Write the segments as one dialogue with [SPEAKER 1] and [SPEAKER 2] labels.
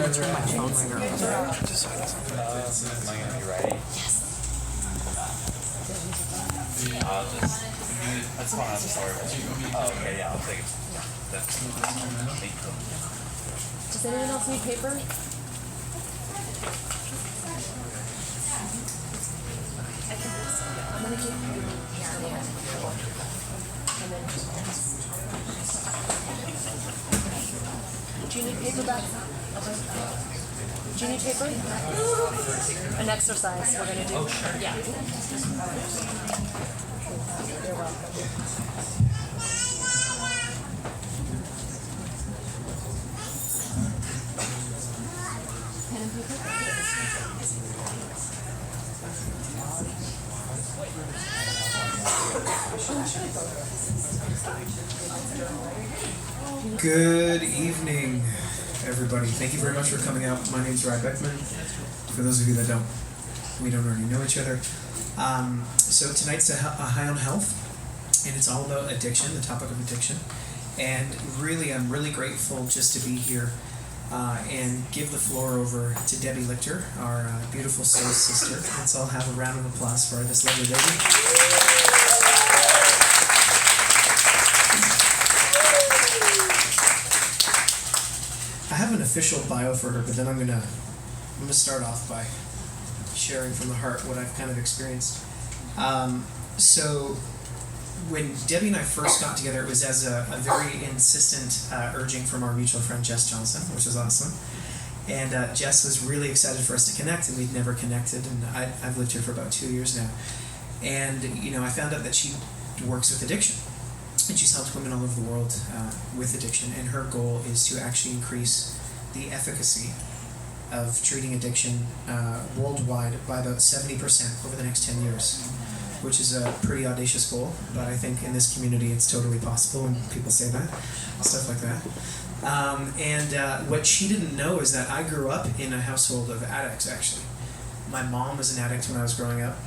[SPEAKER 1] gonna turn my phone ringer off.
[SPEAKER 2] Am I gonna be ready?
[SPEAKER 3] Yes.
[SPEAKER 2] That's fine. I'm sorry. Oh, okay. Yeah, I'll take it.
[SPEAKER 3] Does anyone else need paper? I'm gonna keep Do you need paper back? Do you need paper? An exercise we're gonna do. Oh, sure. Yeah. You're welcome. Pen and paper?
[SPEAKER 4] Good evening, everybody. Thank you very much for coming out. My name's Ry Beckman. For those of you that we don't already know each other. So tonight's a High on Health, and it's all about addiction, the topic of addiction. And really, I'm really grateful just to be here and give the floor over to Debbie Lichter, our beautiful soul sister. Let's all have a round of applause for this lovely lady. I have an official bio for her, but then I'm gonna start off by sharing from the heart what I've kind of experienced. So when Debbie and I first got together, it was as a very insistent urging from our mutual friend Jess Johnson, which was awesome. And Jess was really excited for us to connect, and we'd never connected. And I've lived here for about 2 years now. And I found out that she works with addiction. And she's helped women all over the world with addiction, and her goal is to actually increase the efficacy of treating addiction worldwide by about 70% over the next 10 years, which is a pretty audacious goal, but I think in this community it's totally possible when people say that, stuff like that. What she didn't know is that I grew up in a household of addicts, actually. My mom was an addict when I was growing up.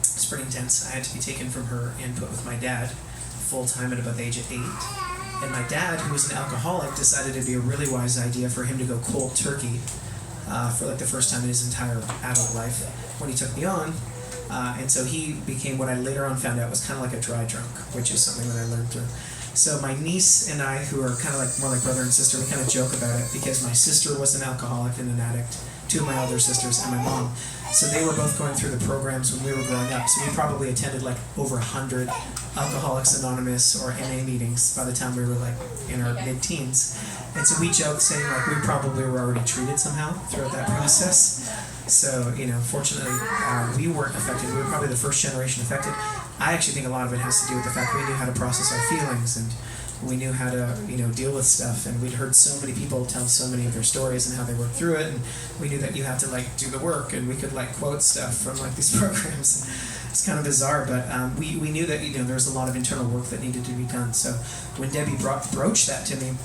[SPEAKER 4] It's pretty intense. I had to be taken from her and put with my dad full-time at about the age of 8. And my dad, who was an alcoholic, decided it'd be a really wise idea for him to go cold turkey for like the first time in his entire adult life when he took me on. And so he became what I later on found out was kind of like a dry drunk, which is something that I learned through. So my niece and I, who are kind of like more like brother and sister, we kind of joke about it because my sister was an alcoholic and an addict, 2 of my older sisters, and my mom. So they were both going through the programs when we were growing up. So we probably attended like over 100 Alcoholics Anonymous or NA meetings by the time we were like in our mid-teens. And so we joke saying like we probably were already treated somehow throughout that process. So, fortunately, we weren't affected. We were probably the first generation affected. I actually think a lot of it has to do with the fact we knew how to process our feelings, and we knew how to, deal with stuff. And we'd heard so many people tell so many of their stories and how they worked through it. And we knew that you have to do the work, and we could quote stuff from these programs. It's kind of bizarre, but we knew that there was a lot of internal work that needed to be done. So when Debbie broached that to me,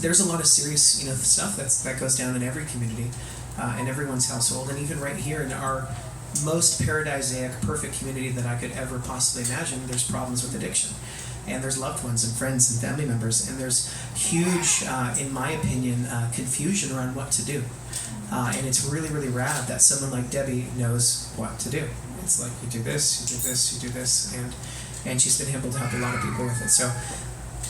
[SPEAKER 4] there's a lot of serious stuff that goes down in every community. In everyone's household, and even right here in our most paradisiac, perfect community that I could ever possibly imagine, there's problems with addiction. And there's loved ones and friends and family members, and there's huge, in my opinion, confusion around what to do. And it's really, really rad that someone like Debbie knows what to do. It's like, you do this, you do this, you do this, and she's been able to help a lot of people with it. So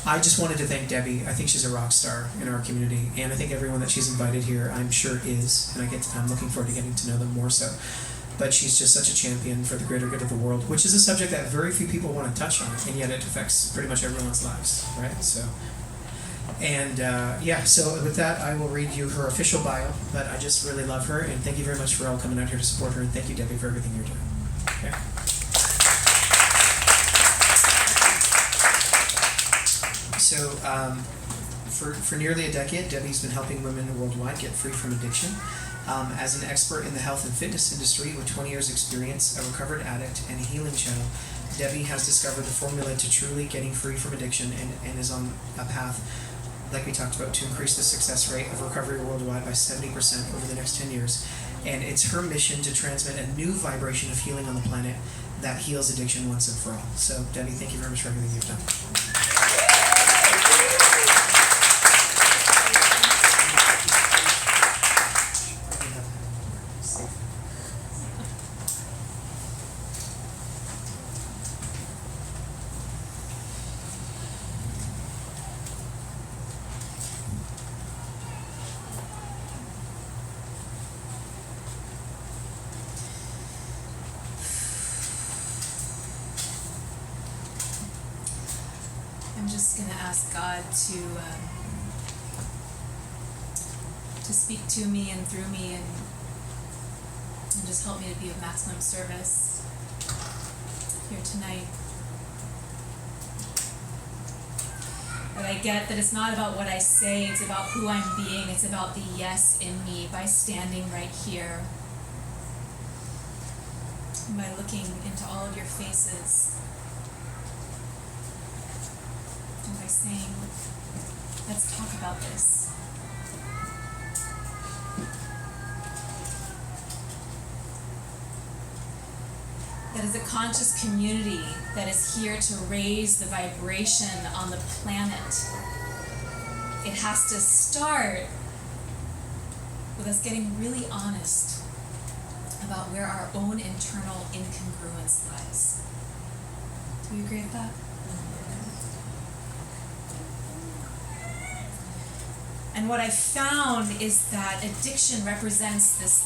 [SPEAKER 4] I just wanted to thank Debbie. I think she's a rock star in our community, and I think everyone that she's invited here, I'm sure is, and I'm looking forward to getting to know them more so. But she's just such a champion for the greater good of the world, which is a subject that very few people want to touch on, and yet it affects pretty much everyone's lives, right? So with that, I will read you her official bio, but I just really love her, and thank you very much for all coming out here to support her, and thank you, Debbie, for everything you're doing. Okay. So, for nearly a decade, Debbie's been helping women worldwide get free from addiction. As an expert in the health and fitness industry with 20 years experience, a recovered addict, and a healing channel, Debbie has discovered the formula to truly getting free from addiction and is on a path, like we talked about, to increase the success rate of recovery worldwide by 70% over the next 10 years. And it's her mission to transmit a new vibration of healing on the planet that heals addiction once and for all. So, Debbie, thank you very much for everything you've done.
[SPEAKER 1] ask God to speak to me and through me and just help me to be of maximum service here tonight. That I get that it's not about what I say, it's about who I'm being, it's about the yes in me by standing right here. And by looking into all of your faces. And by saying, let's talk about this. That is a conscious community that is here to raise the vibration on the planet. It has to start with us getting really honest about where our own internal incongruence lies. Do you agree with that? And what I found is that addiction represents this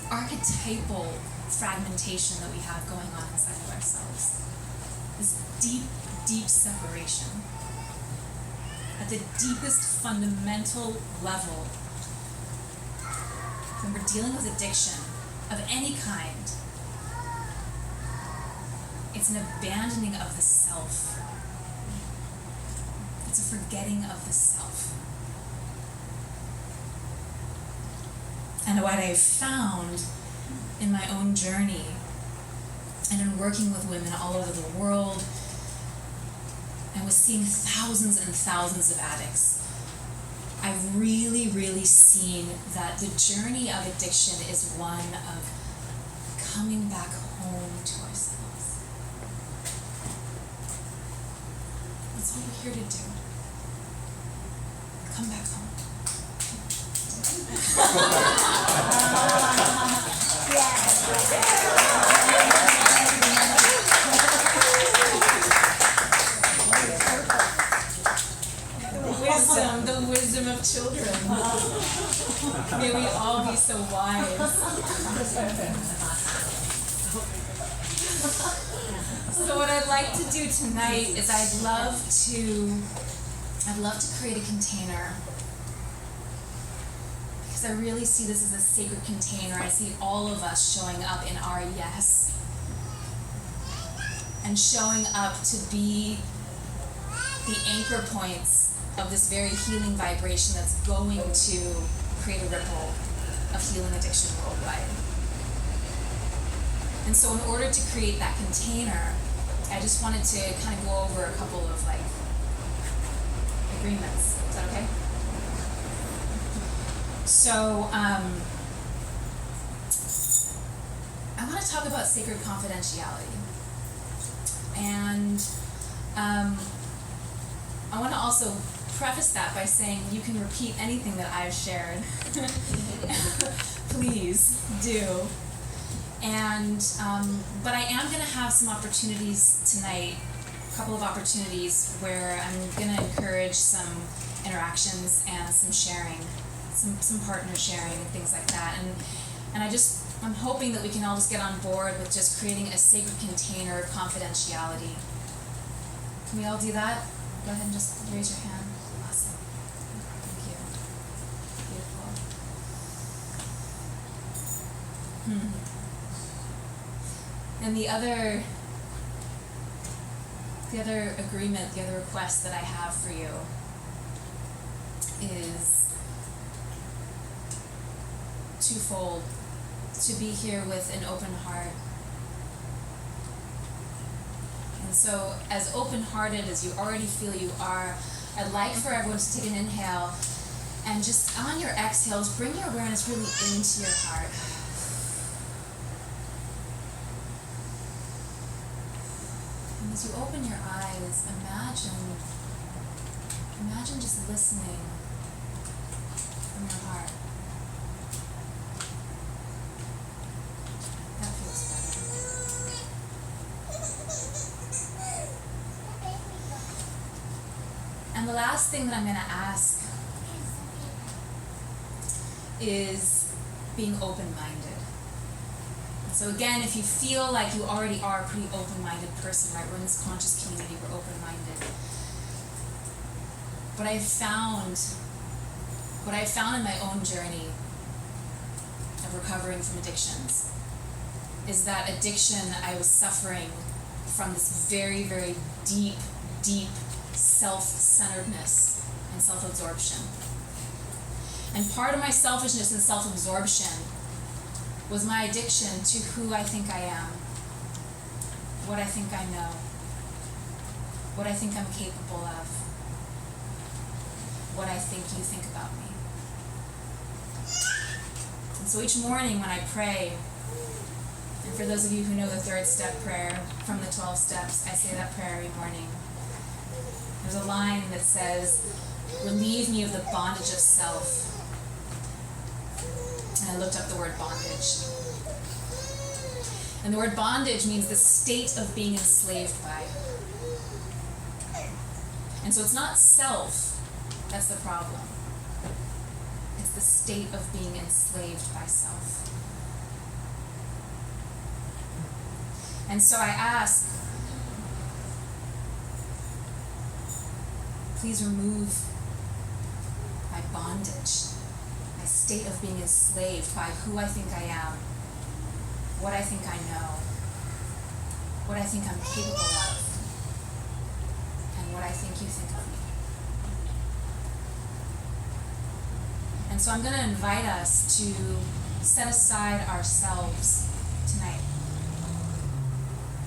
[SPEAKER 1] archetypal fragmentation that we have going on inside of ourselves. This deep, deep separation. At the deepest fundamental level, when we're dealing with addiction of any kind, it's an abandoning of the self. It's a forgetting of the self. And what I've found in my own journey and in working with women all over the world and with seeing thousands and thousands of addicts, I've really, really seen that the journey of addiction is one of coming back home to ourselves. That's all we're here to do. Come back home. The wisdom of children. May we all be so wise. So what I'd like to do tonight is I'd love to create a container. Because I really see this as a sacred container. I see all of us showing up in our yes. And showing up to be the anchor points of this very healing vibration that's going to create a ripple of healing addiction worldwide. And so in order to create that container, I just wanted to kind of go over a couple of agreements. Is that okay? So I want to talk about sacred confidentiality. And I want to also preface that by saying you can repeat anything that I've shared. Please do. And but I am going to have some opportunities tonight, a couple of opportunities where I'm going to encourage some interactions and some sharing, some partner sharing and things like that. And I'm hoping that we can all just get on board with just creating a sacred container of confidentiality. Can we all do that? Go ahead and just raise your hand. Awesome. Thank you. Beautiful. And the other agreement, the other request that I have for you is twofold. To be here with an open heart. And so, as open-hearted as you already feel you are, I'd like for everyone to take an inhale and just on your exhales, bring your awareness really into your heart. And as you open your eyes, imagine just listening from your heart. That feels better. And the last thing that I'm going to ask is being open-minded. So again, if you feel like you already are a pretty open-minded person, right? We're in this conscious community, we're open-minded. What I found in my own journey of recovering from addictions is that addiction, I was suffering from this very, very deep, deep self-centeredness and self-absorption. And part of my selfishness and self-absorption was my addiction to who I think I am, what I think I know, what I think I'm capable of, what I think you think about me. And so each morning when I pray, and for those of you who know the 3rd step prayer from the 12 steps, I say that prayer every morning. There's a line that says, relieve me of the bondage of self. And I looked up the word bondage. And the word bondage means the state of being enslaved by. And so it's not self that's the problem. It's the state of being enslaved by self. And so I ask, please remove my bondage, my state of being enslaved by who I think I am, what I think I know, what I think I'm capable of, and what I think you think of me. And so I'm going to invite us to set aside ourselves